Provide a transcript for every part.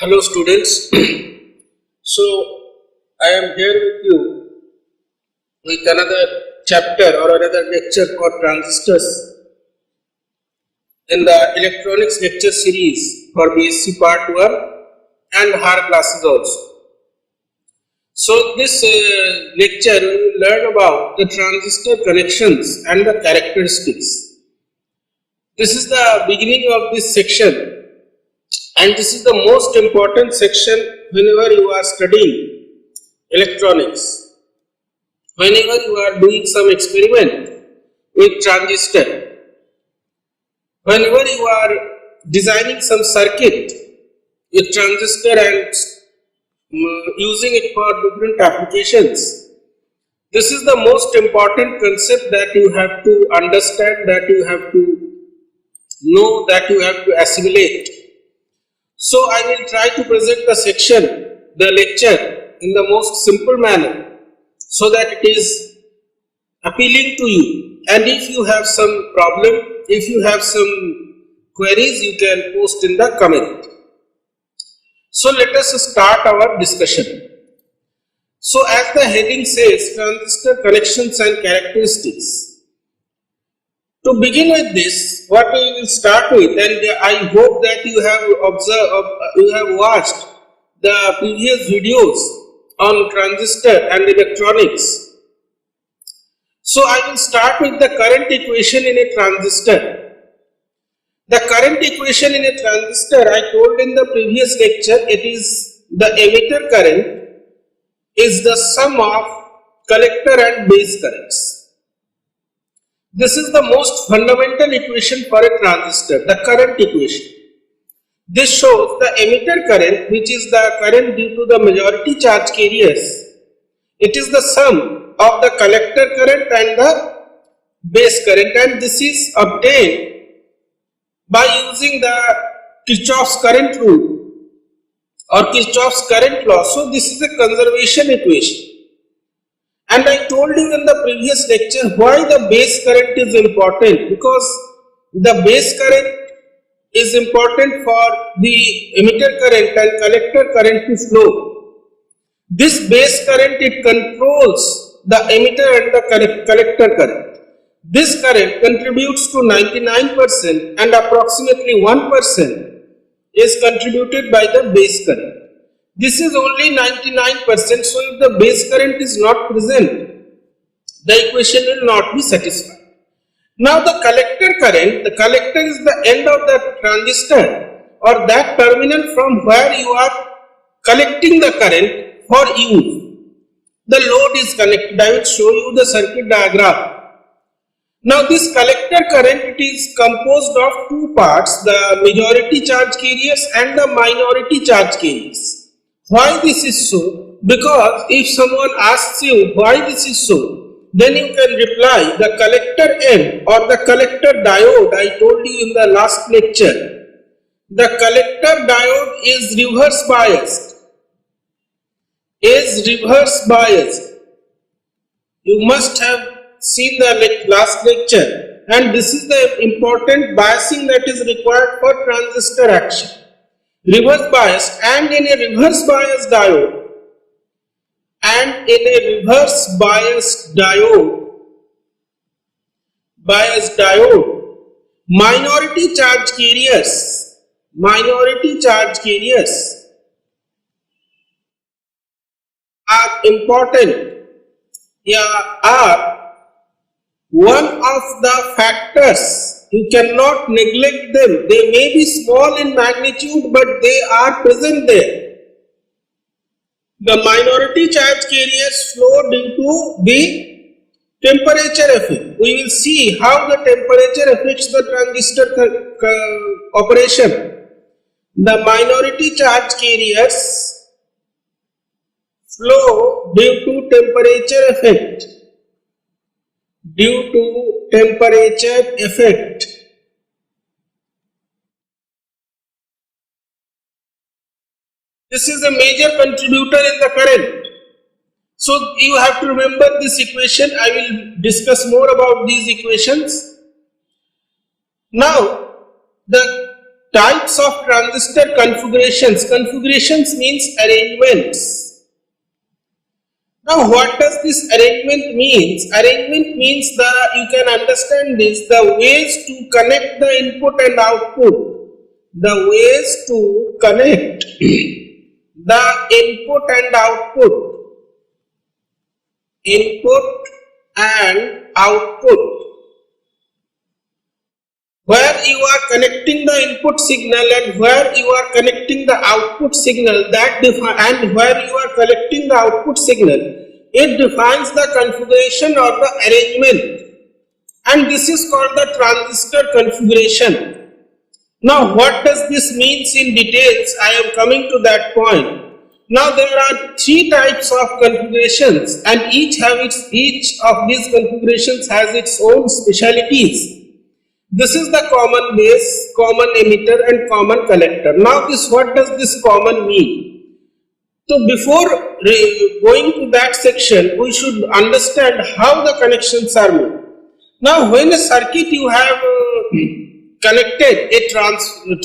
Hello students. So I am here with you with another chapter or another lecture for transistors in the electronics lecture series for BSc part 1 and higher classes also. So this lecture we will learn about the transistor connections and the characteristics. This is the beginning of this section. And this is the most important section whenever you are studying electronics. Whenever you are doing some experiment with transistor, whenever you are designing some circuit with transistor and using it for different applications, this is the most important concept that you have to understand, that you have to know, that you have to assimilate. So I will try to present the section, the lecture in the most simple manner so that it is appealing to you. And if you have some problem, if you have some queries, you can post in the comment. So let us start our discussion. So as the heading says, transistor connections and characteristics. To begin with this, what we will start with, and I hope that you have watched the previous videos on transistor and electronics. So I will start with the current equation in a transistor. The current equation in a transistor, I told in the previous lecture, it is the emitter current is the sum of collector and base currents. This is the most fundamental equation for a transistor, the current equation. This shows the emitter current, which is the current due to the majority charge carriers. It is the sum of the collector current and the base current, and this is obtained by using the Kirchhoff's current rule or Kirchhoff's current law. So this is a conservation equation. And I told you in the previous lecture why the base current is important, because the base current is important for the emitter current and collector current to flow. This base current, it controls the emitter and the collector current. This current contributes to 99% and approximately 1% is contributed by the base current. This is only 99%, so if the base current is not present, the equation will not be satisfied. Now the collector current, the collector is the end of the transistor or that terminal from where you are collecting the current for use. The load is connected. I will show you the circuit diagram. Now this collector current, it is composed of two parts, the majority charge carriers and the minority charge carriers. Why this is so? Because if someone asks you why this is so, then you can reply the collector end or the collector diode. I told you in the last lecture, the collector diode is reverse biased. You must have seen the last lecture, and this is the important biasing that is required for transistor action. Reverse bias, and in a reverse bias diode, minority charge carriers are important, are one of the factors. You cannot neglect them. They may be small in magnitude, but they are present there. The minority charge carriers flow due to the temperature effect. We will see how the temperature affects the transistor operation. The minority charge carriers flow due to temperature effect. This is a major contributor in the current. So you have to remember this equation. I will discuss more about these equations. Now the types of transistor configurations. Configurations means arrangements. Now what does this arrangement means? Arrangement means you can understand this, the ways to connect the input and output. The ways to connect the input and output. Input and output. Where you are connecting the input signal and where you are connecting the output signal, and where you are collecting the output signal, it defines the configuration or the arrangement, and this is called the transistor configuration. Now what does this mean in details? I am coming to that point. Now there are three types of configurations, and each of these configurations has its own specialities. This is the common base, common emitter and common collector. Now what does this common mean? So before going to that section, we should understand how the connections are made. Now when a circuit you have connected a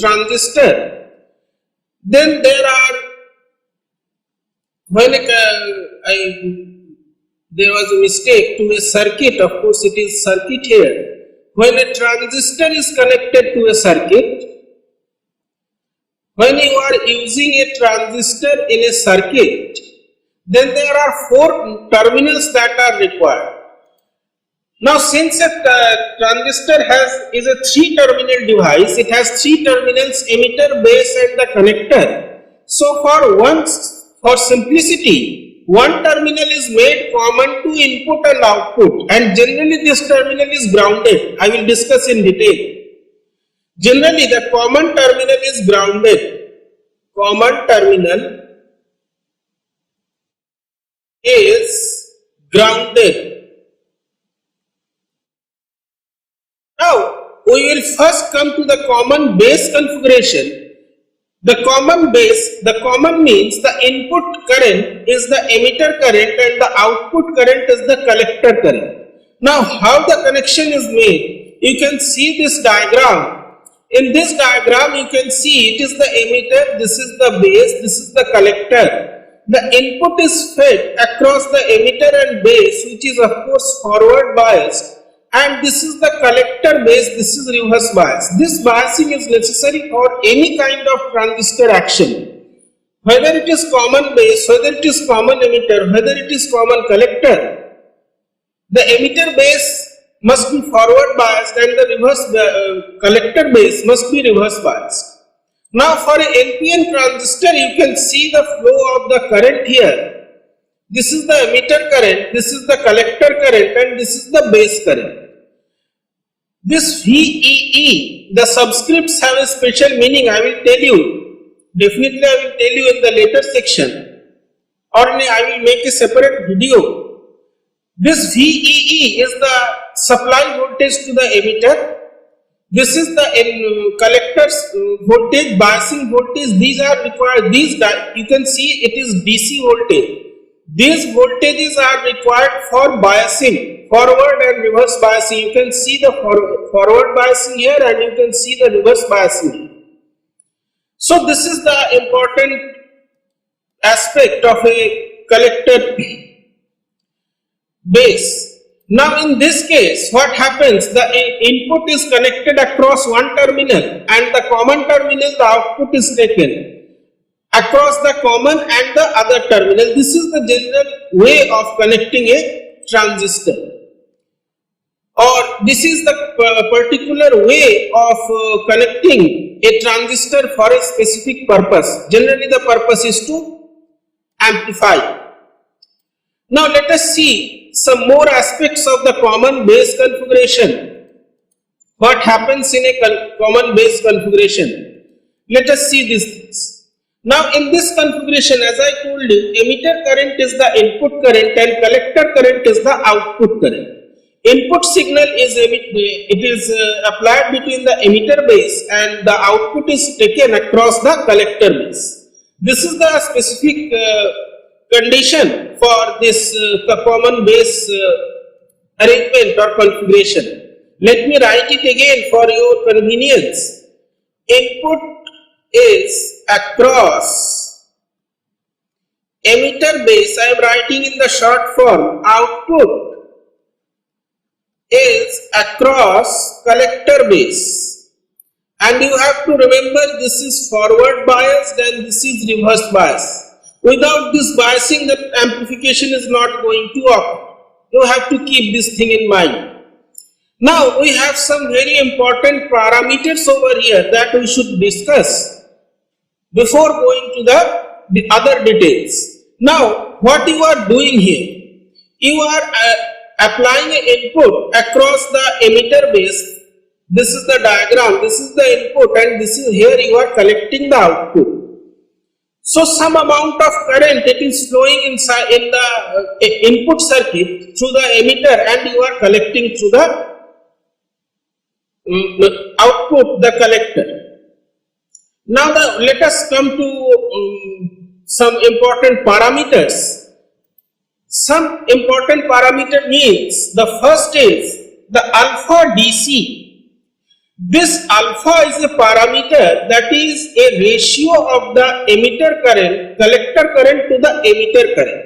transistor, then there was a mistake to a circuit. Of course it is circuit here. When a transistor is connected to a circuit, when you are using a transistor in a circuit, then there are 4 terminals that are required. Now since a transistor is a 3-terminal device, it has 3 terminals, emitter, base and the connector. So for simplicity, one terminal is made common to input and output, and generally this terminal is grounded. I will discuss in detail. Generally the common terminal is grounded. Common terminal is grounded. Now we will first come to the common base configuration. The common means the input current is the emitter current and the output current is the collector current. Now how the connection is made? You can see this diagram. In this diagram you can see it is the emitter, this is the base, this is the collector. The input is fed across the emitter and base, which is of course forward biased, and this is the collector base, this is reverse bias. This biasing is necessary for any kind of transistor action. Whether it is common base, whether it is common emitter, whether it is common collector, the emitter base must be forward biased and the reverse collector base must be reverse biased. Now for a NPN transistor, you can see the flow of the current here. This is the emitter current, this is the collector current and this is the base current. This VEE, the subscripts have a special meaning, I will tell you. Definitely I will tell you in the later section, or I will make a separate video. This VEE is the supply voltage to the emitter. This is the collector's voltage, biasing voltage. These are required. You can see it is DC voltage. These voltages are required for biasing, forward and reverse biasing. You can see the forward biasing here and you can see the reverse biasing here. So this is the important aspect of a collector base. Now in this case, what happens? The input is connected across one terminal and the common terminal, the output is taken across the common and the other terminal. This is the general way of connecting a transistor, or this is the particular way of connecting a transistor for a specific purpose. Generally the purpose is to amplify. Now let us see some more aspects of the common base configuration. What happens in a common base configuration? Let us see these things. Now in this configuration, as I told you, emitter current is the input current and collector current is the output current. Input signal is applied between the emitter base and the output is taken across the collector base. This is the specific condition for this common base arrangement or configuration. Let me write it again for your convenience. input is across emitter base. I am writing in the short form. Output is across collector base. And you have to remember this is forward biased and this is reverse bias. Without this biasing, the amplification is not going to occur. You have to keep this thing in mind. Now we have some very important parameters over here that we should discuss before going to the other details. Now what you are doing here, you are applying an input across the emitter base. This is the diagram, this is the input, and this is here you are collecting the output. So some amount of current it is flowing inside in the input circuit through the emitter, and you are collecting through the output, the collector. Now let us come to some important parameters. Some important parameter means the first is the alpha DC. This alpha is a parameter that is a ratio of the emitter current, collector current to the emitter current.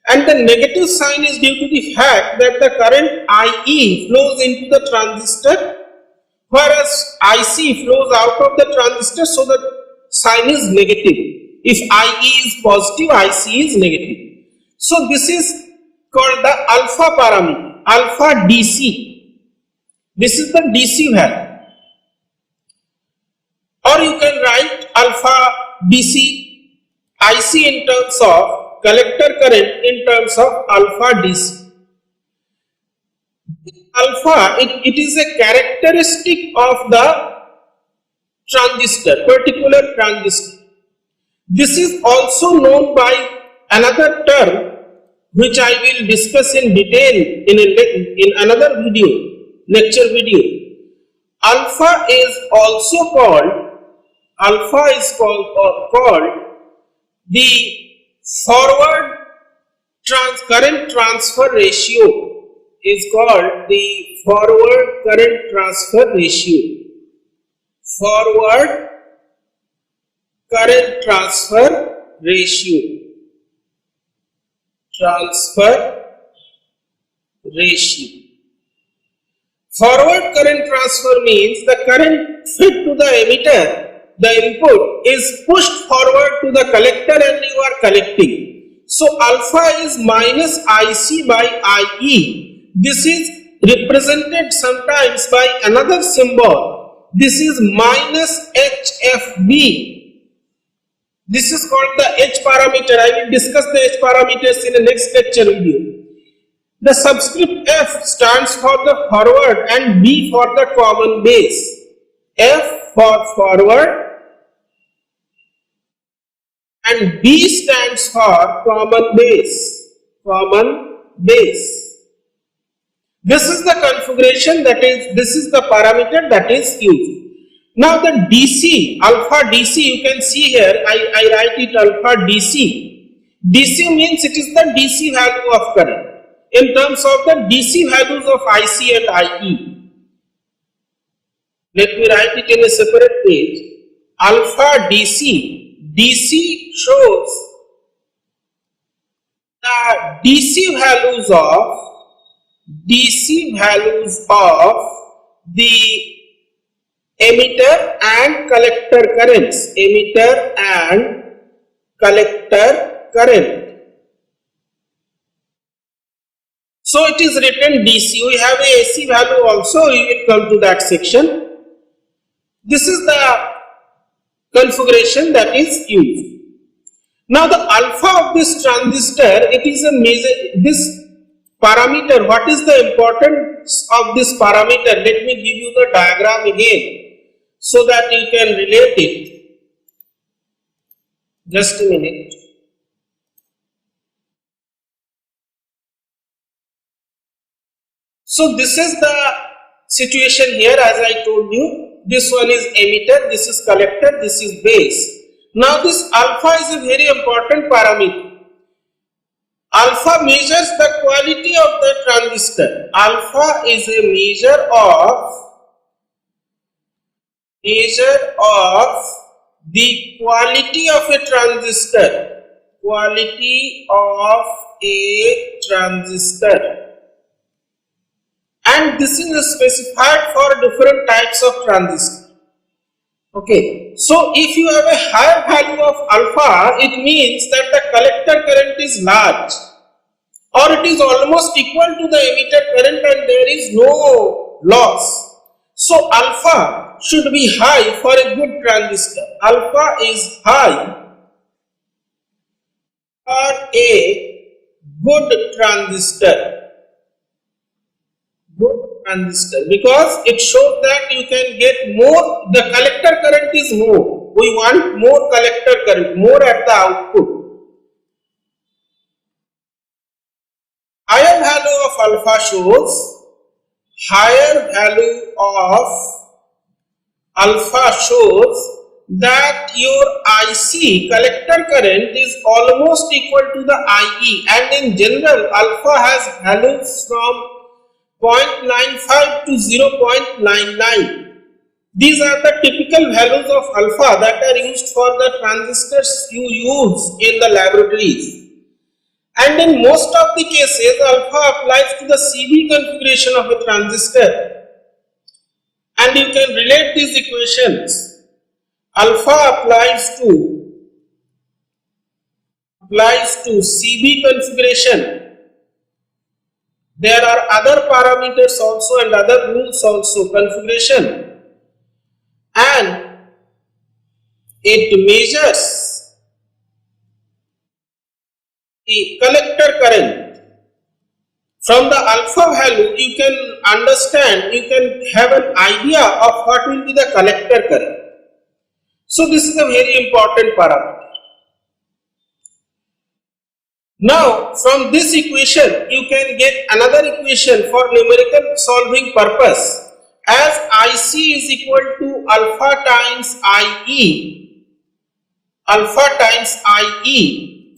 And the negative sign is due to the fact that the current IE flows into the transistor, whereas IC flows out of the transistor, so the sign is negative. If IE is positive, IC is negative. So this is called the alpha parameter, alpha DC. This is the DC value. Or you can write alpha DC IC in terms of collector current in terms of alpha DC. Alpha, it is a characteristic of the transistor, particular transistor. This is also known by another term which I will discuss in detail in another video, lecture video. Alpha is also called the forward current transfer ratio, is called the forward current transfer ratio. Forward current transfer ratio. Forward current transfer means the current fed to the emitter, the input, is pushed forward to the collector and you are collecting. So alpha is minus IC by IE. This is represented sometimes by another symbol. This is minus HFB. This is called the H parameter. I will discuss the H parameters in the next lecture video. The subscript F stands for the forward and B for the common base. F for forward and B stands for common base. This is the configuration, this is the parameter that is used. Now the DC, alpha DC, you can see here, I write it alpha DC. DC means it is the DC value of current in terms of the DC values of IC and IE. Let me write it in a separate page. Alpha DC. DC shows the DC values of the emitter and collector currents. Emitter and collector current. So it is written DC. We have a AC value also. We will come to that section. This is the configuration that is used. Now the alpha of this transistor, it is a major, this parameter. What is the importance of this parameter? Let me give you the diagram again so that you can relate it. Just a minute. So this is the situation here, as I told you. This one is emitter, this is collector, this is base. Now this alpha is a very important parameter. Alpha measures the quality of the transistor. Alpha is a measure of Measure of the quality of a transistor. Quality of a transistor. And this is specified for different types of transistor. Okay. So if you have a higher value of alpha, it means that the collector current is large, or it is almost equal to the emitter current and there is no loss. So alpha should be high for a good transistor. Alpha is high for a good transistor. Good transistor, because it shows that you can get more, the collector current is more. We want more collector current, more at the output. Higher value of alpha shows that your IC collector current is almost equal to the IE, and in general alpha has values from 0.95 to 0.99. These are the typical values of alpha that are used for the transistors you use in the laboratories. And in most of the cases, alpha applies to the CV configuration of a transistor. And you can relate these equations. Alpha applies to CV configuration. There are other parameters also and other rules also, configuration. And it measures the collector current. From the alpha value, you can understand, you can have an idea of what will be the collector current. So this is a very important parameter. Now from this equation, you can get another equation for numerical solving purpose, as IC is equal to alpha times IE. Alpha times IE.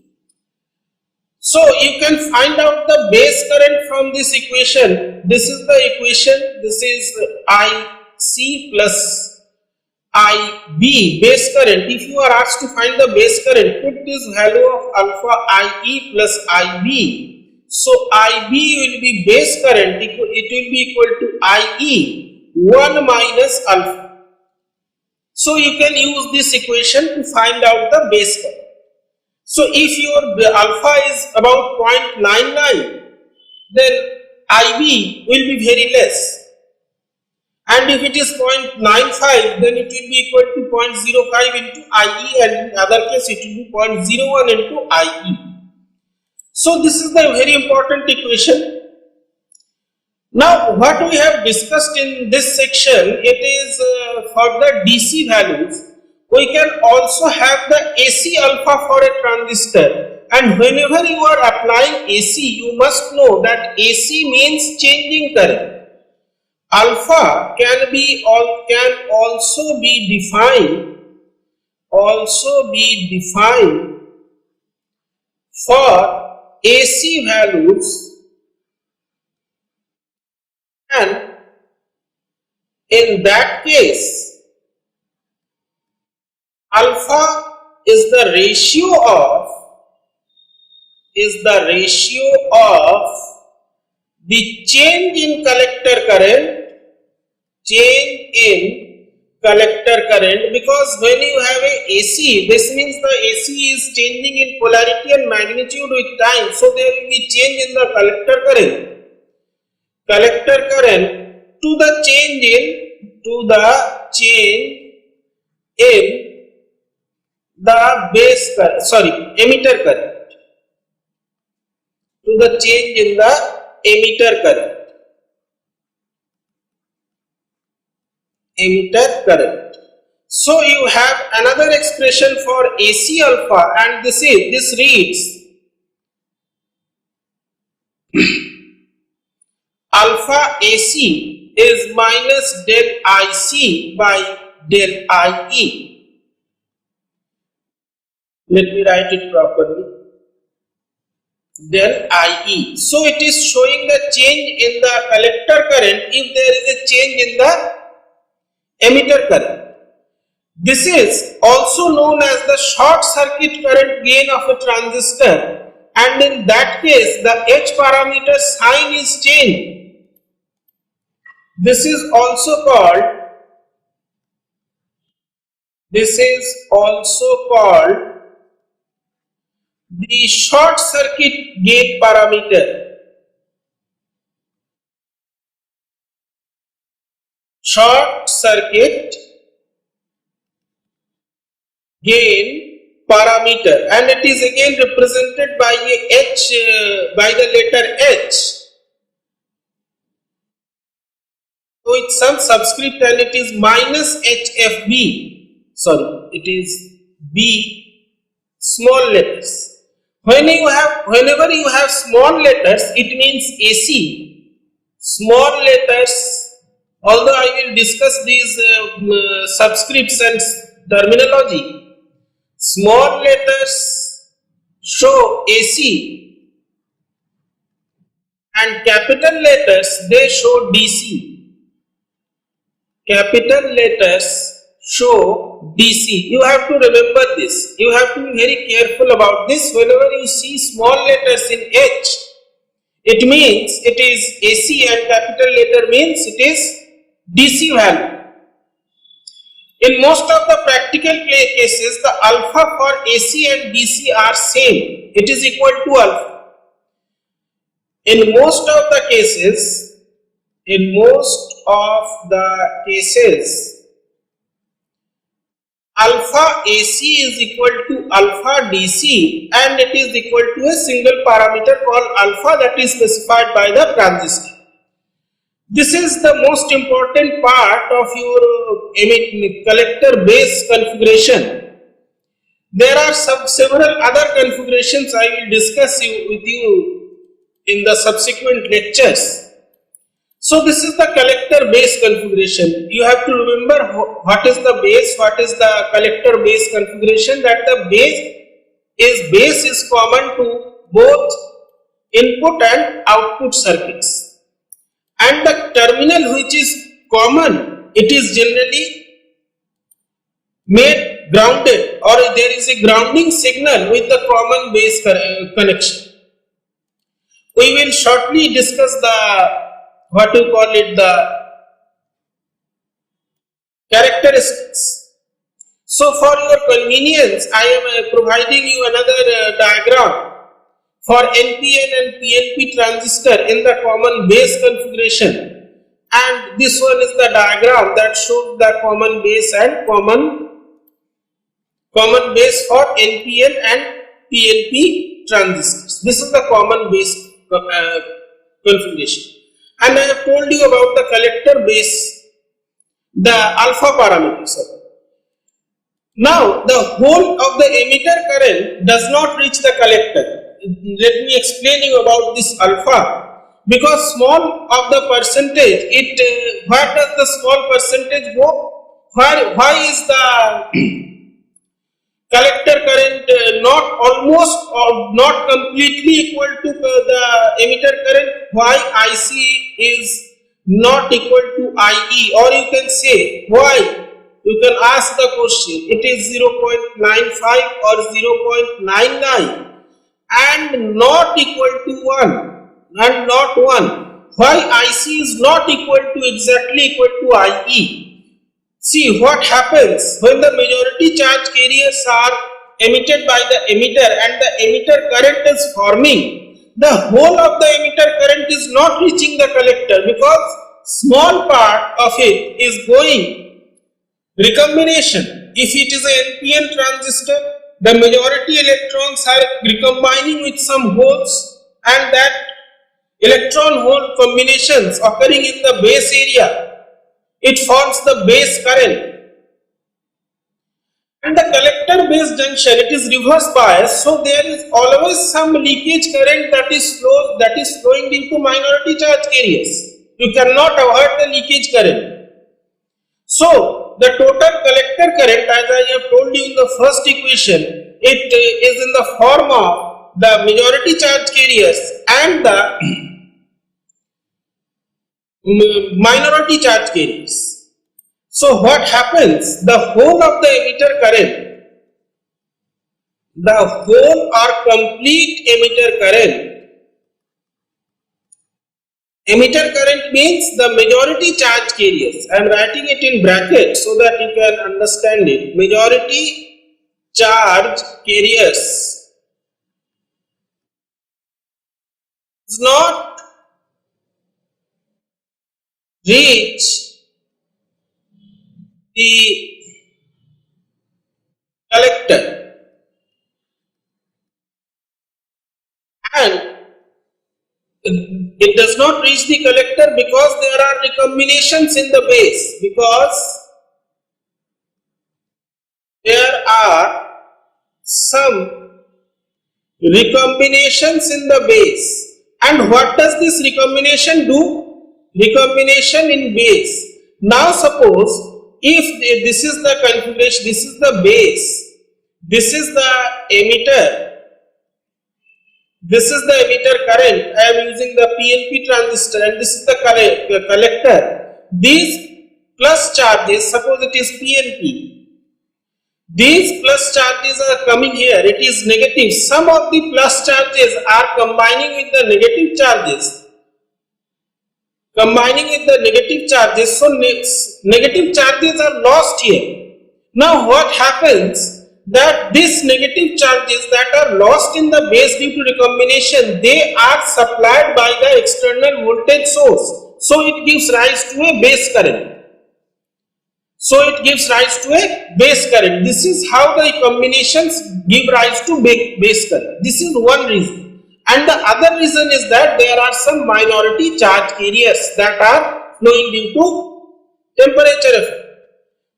So you can find out the base current from this equation. This is the equation. This is IC plus IB, base current. If you are asked to find the base current, put this value of alpha IE plus IB. So IB will be base current, it will be equal to IE 1 minus alpha. So you can use this equation to find out the base current. So if your alpha is about 0.99, then IB will be very less. And if it is 0.95, then it will be equal to 0.05 into IE, and in other case it will be 0.01 into IE. So this is the very important equation. Now what we have discussed in this section, it is for the DC values. We can also have the AC alpha for a transistor, and whenever you are applying AC, you must know that AC means changing current. Alpha can also be defined for AC values, and in that case alpha is the ratio of the change in collector current, because when you have a AC, this means the AC is changing in polarity and magnitude with time, so there will be change in the collector current to the change in the base current, emitter current, to the change in the emitter current. So you have another expression for AC alpha, and this reads alpha AC is minus del IC by del IE. Let me write it properly. Del IE. So it is showing the change in the collector current if there is a change in the emitter current. This is also known as the short circuit current gain of a transistor, and in that case the H parameter sign is changed. This is also called the short circuit gain parameter. Short circuit gain parameter, and it is again represented by a H, by the letter H with some subscript, and it is minus HFB. Sorry, it is B small letters. Whenever you have small letters, it means AC. Small letters, although I will discuss these subscripts and terminology, small letters show AC and capital letters they show DC. Capital letters show DC. You have to remember this. You have to be very careful about this. Whenever you see small letters in H, it means it is AC, and capital letter means it is DC value. In most of the practical cases, the alpha for AC and DC are same. It is equal to alpha. In most of the cases, alpha AC is equal to alpha DC, and it is equal to a single parameter called alpha that is specified by the transistor. This is the most important part of your collector base configuration. There are several other configurations I will discuss with you in the subsequent lectures. So this is the collector base configuration. You have to remember what is the base, what is the collector base configuration, that the base is common to both input and output circuits. And the terminal which is common, it is generally made grounded, or there is a grounding signal with the common base connection. We will shortly discuss the characteristics. So for your convenience, I am providing you another diagram for NPN and PNP transistor in the common base configuration, and this one is the diagram that shows the common base and common base for NPN and PNP transistors. This is the common base configuration, and I have told you about the collector base, the alpha parameters. Now the whole of the emitter current does not reach the collector. Let me explain you about this alpha, because small of the percentage, where does the small percentage go? Why is the collector current not almost or not completely equal to the emitter current? Why IC is not equal to IE, or you can say why? You can ask the question. It is 0.95 or 0.99. and not equal to 1 and not 1. Why IC is not exactly equal to IE? See what happens when the majority charge carriers are emitted by the emitter and the emitter current is forming. The whole of the emitter current is not reaching the collector, because small part of it is going recombination. If it is an NPN transistor, the majority electrons are recombining with some holes, and that electron-hole combinations occurring in the base area, it forms the base current. And the collector base junction, it is reverse bias, so there is always some leakage current that is flowing into minority charge carriers. You cannot avoid the leakage current. So the total collector current, as I have told you in the first equation, it is in the form of the majority charge carriers and the minority charge carriers. So what happens? The whole of the emitter current, the whole or complete emitter current means the majority charge carriers. I am writing it in brackets so that you can understand it. Majority charge carriers does not reach the collector, and it does not reach the collector because there are recombinations in the base, because there are some recombinations in the base. And what does this recombination do? Recombination in base. Now suppose if this is the configuration, this is the base, this is the emitter, this is the emitter current. I am using the PNP transistor, and this is the collector. These plus charges, suppose it is PNP, these plus charges are coming here, it is negative. Some of the plus charges are combining with the negative charges. So negative charges are lost here. Now what happens? That these negative charges that are lost in the base due to recombination, they are supplied by the external voltage source. So it gives rise to a base current. This is how the combinations give rise to base current. This is one reason. And the other reason is that there are some minority charge carriers that are flowing due to temperature effect.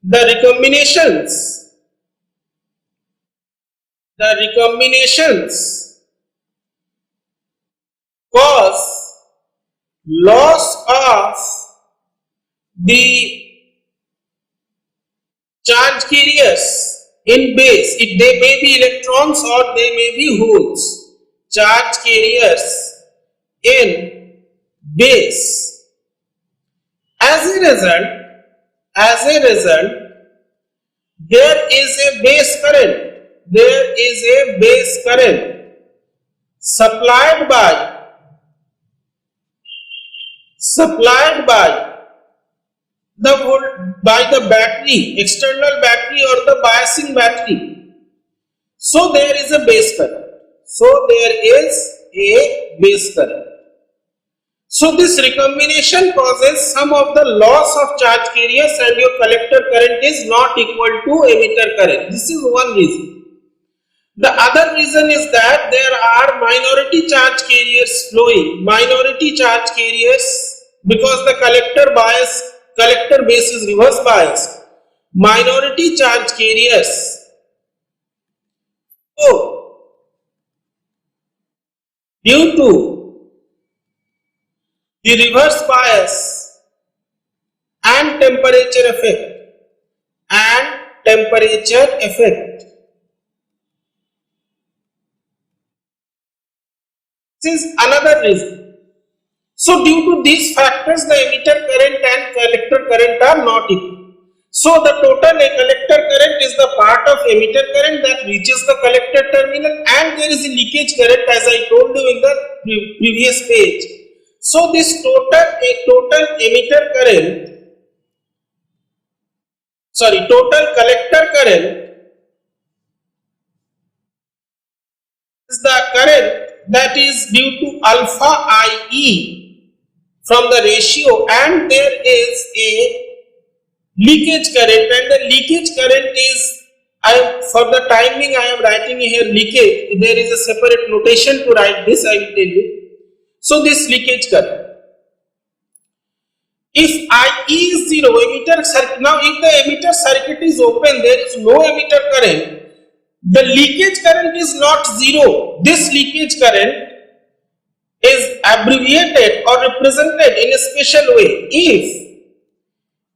The recombinations cause loss of the charge carriers in base. They may be electrons or they may be holes. Charge carriers in base. As a result, there is a base current. Supplied by the battery, external battery or the biasing battery. So there is a base current. So this recombination causes some of the loss of charge carriers, and your collector current is not equal to emitter current. This is one reason. The other reason is that there are minority charge carriers flowing. Because the collector base is reverse biased. Minority charge carriers. So due to the reverse bias and temperature effect, this is another reason. So due to these factors, the emitter current and collector current are not equal. So the total collector current is the part of emitter current that reaches the collector terminal, and there is a leakage current, as I told you in the previous page. So this total collector current is the current that is due to alpha IE from the ratio, and there is a leakage current, and the leakage current is, for the timing I am writing here leakage. There is a separate notation to write this, I will tell you. So this leakage current, if IE is 0, emitter circuit, now if the emitter circuit is open, there is no emitter current, the leakage current is not 0. This leakage current is abbreviated or represented in a special way. If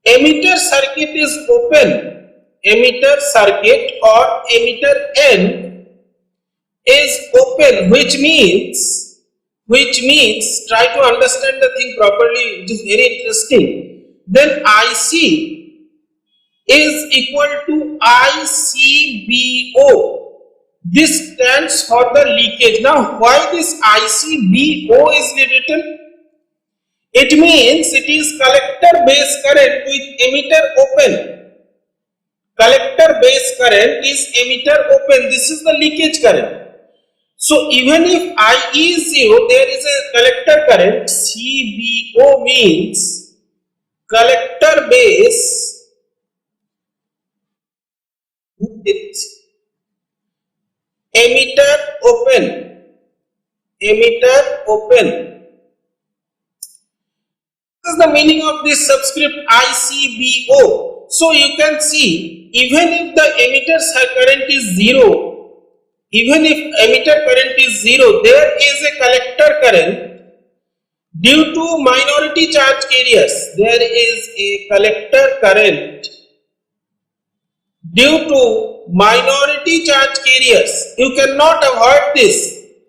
emitter circuit is open, emitter circuit or emitter N is open, which means, try to understand the thing properly, it is very interesting. Then IC is equal to ICBO. This stands for the leakage. Now, why this ICBO is written? It means it is collector base current with emitter open. Collector base current is emitter open. This is the leakage current. So even if IE is 0, there is a collector current. CBO means collector base with emitter open. Emitter open. This is the meaning of this subscript ICBO. So you can see, even if the emitter current is 0, even if emitter current is 0, there is a collector current due to minority charge carriers. There is a collector current due to minority charge carriers. You cannot avoid this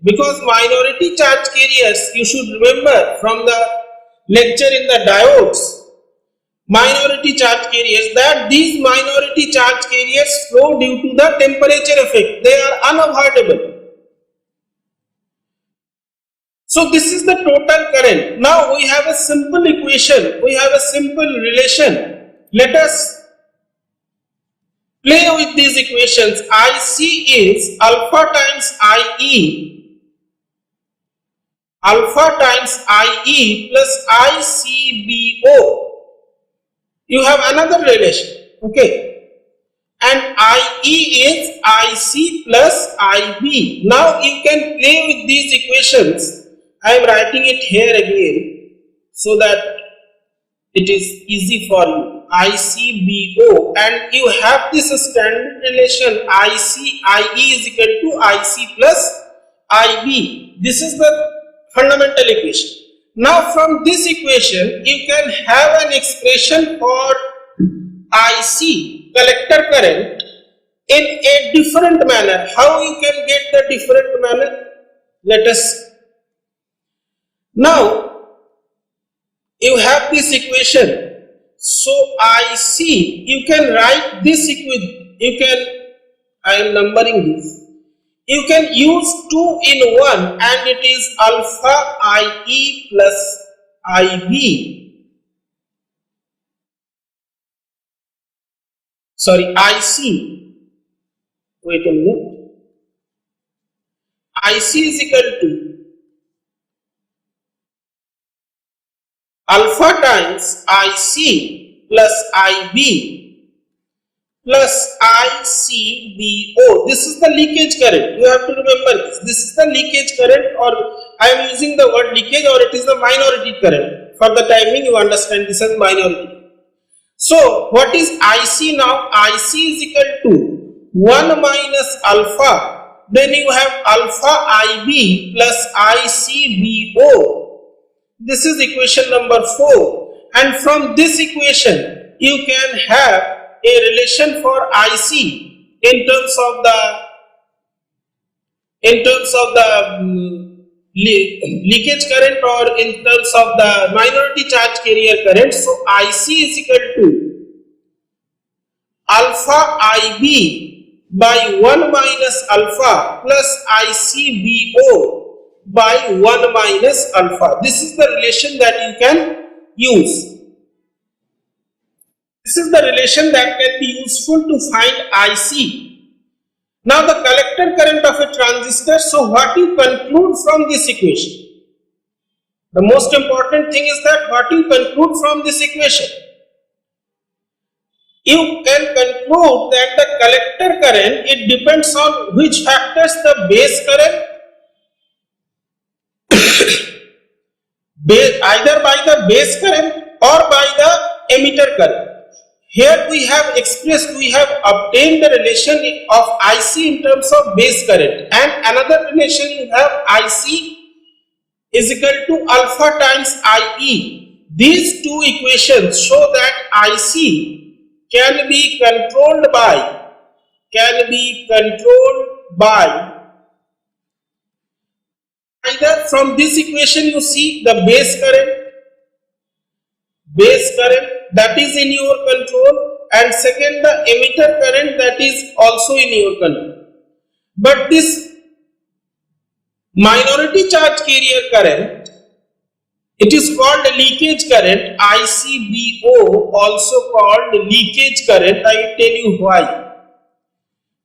because minority charge carriers, you should remember from the lecture in the diodes, minority charge carriers, that these minority charge carriers flow due to the temperature effect. They are unavoidable. So this is the total current. Now we have a simple equation. We have a simple relation. Let us play with these equations. IC is alpha times IE. Alpha times IE plus ICBO. You have another relation, okay, and IE is IC plus IB. Now you can play with these equations. I am writing it here again so that it is easy for you. ICBO, and you have this standard relation IE is equal to IC plus IB. This is the fundamental equation. Now from this equation you can have an expression for IC, collector current, in a different manner. How you can get the different manner? Let us. Now you have this equation. So IC, you can write this equation. You can, I am numbering this. You can use 2 in 1 and it is alpha IE plus IB. Sorry, IC. Wait a minute. IC is equal to alpha times IC plus IB plus ICBO. This is the leakage current. You have to remember this. This is the leakage current, or I am using the word leakage, or it is the minority current. For the timing you understand this as minority. So what is IC now? IC is equal to 1 minus alpha. Then you have alpha IB plus ICBO. This is equation number 4. And from this equation you can have a relation for IC in terms of the leakage current, or in terms of the minority charge carrier current. So IC is equal to alpha IB by 1 minus alpha plus ICBO by 1 minus alpha. This is the relation that you can use. This is the relation that can be useful to find IC. Now the collector current of a transistor. So what you conclude from this equation? The most important thing is that what you conclude from this equation. You can conclude that the collector current, it depends on which factors: the base current, either by the base current or by the emitter current. Here we have expressed, we have obtained the relation of IC in terms of base current, and another relation you have IC is equal to alpha times IE. These two equations show that IC can be controlled by either from this equation you see the base current that is in your control, and second the emitter current, that is also in your control. But this minority charge carrier current, it is called leakage current, ICBO, also called leakage current. I will tell you why.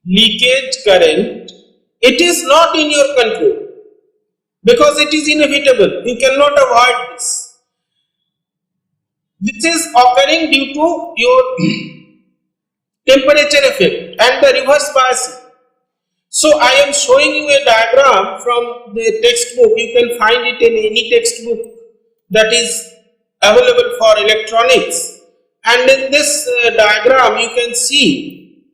Leakage current, it is not in your control because it is inevitable. You cannot avoid this. This is occurring due to your temperature effect and the reverse biasing. So I am showing you a diagram from the textbook. You can find it in any textbook that is available for electronics, and in this diagram you can see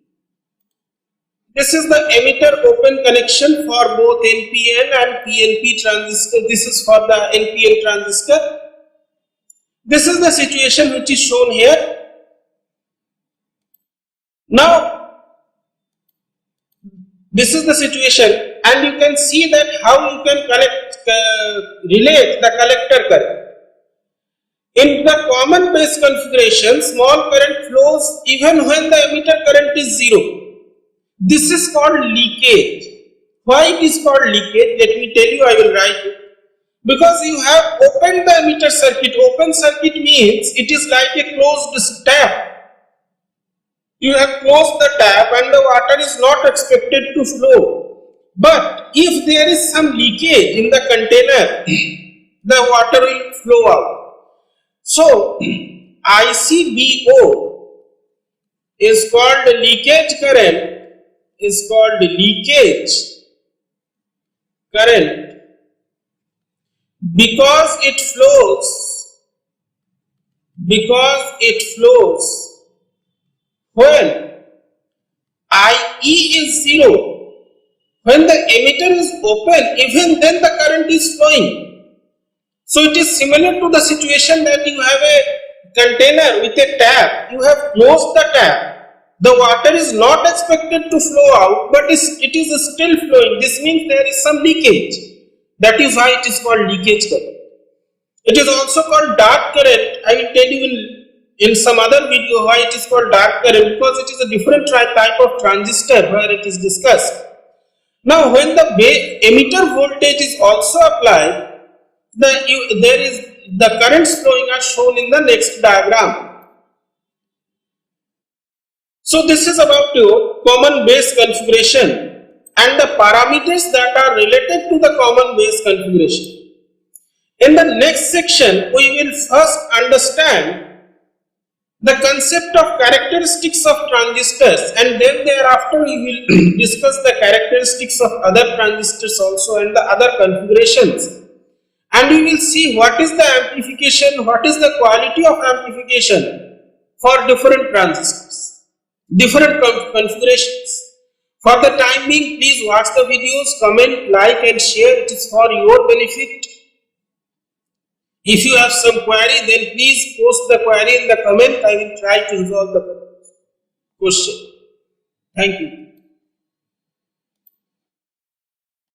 this is the emitter open connection for both NPN and PNP transistor. This is for the NPN transistor. This is the situation which is shown here. Now this is the situation, and you can see that how you can relate the collector current. In the common base configuration, small current flows even when the emitter current is 0. This is called leakage. Why it is called leakage? Let me tell you, I will write it. Because you have opened the emitter circuit. Open circuit means it is like a closed tap. You have closed the tap and the water is not expected to flow. But if there is some leakage in the container, the water will flow out. So ICBO is called leakage current, because it flows when IE is 0. When the emitter is open, even then the current is flowing. So it is similar to the situation that you have a container with a tap. You have closed the tap. The water is not expected to flow out, but it is still flowing. This means there is some leakage. That is why it is called leakage current. It is also called dark current. I will tell you in some other video why it is called dark current, because it is a different type of transistor where it is discussed. Now when the emitter voltage is also applied, the currents flowing are shown in the next diagram. So this is about your common base configuration and the parameters that are related to the common base configuration. In the next section, we will first understand the concept of characteristics of transistors, and then thereafter we will discuss the characteristics of other transistors also and the other configurations. And we will see what is the amplification, what is the quality of amplification for different transistors, different configurations. For the time being, please watch the videos, comment, like and share. It is for your benefit. If you have some query, then please post the query in the comment. I will try to resolve the question. Thank you.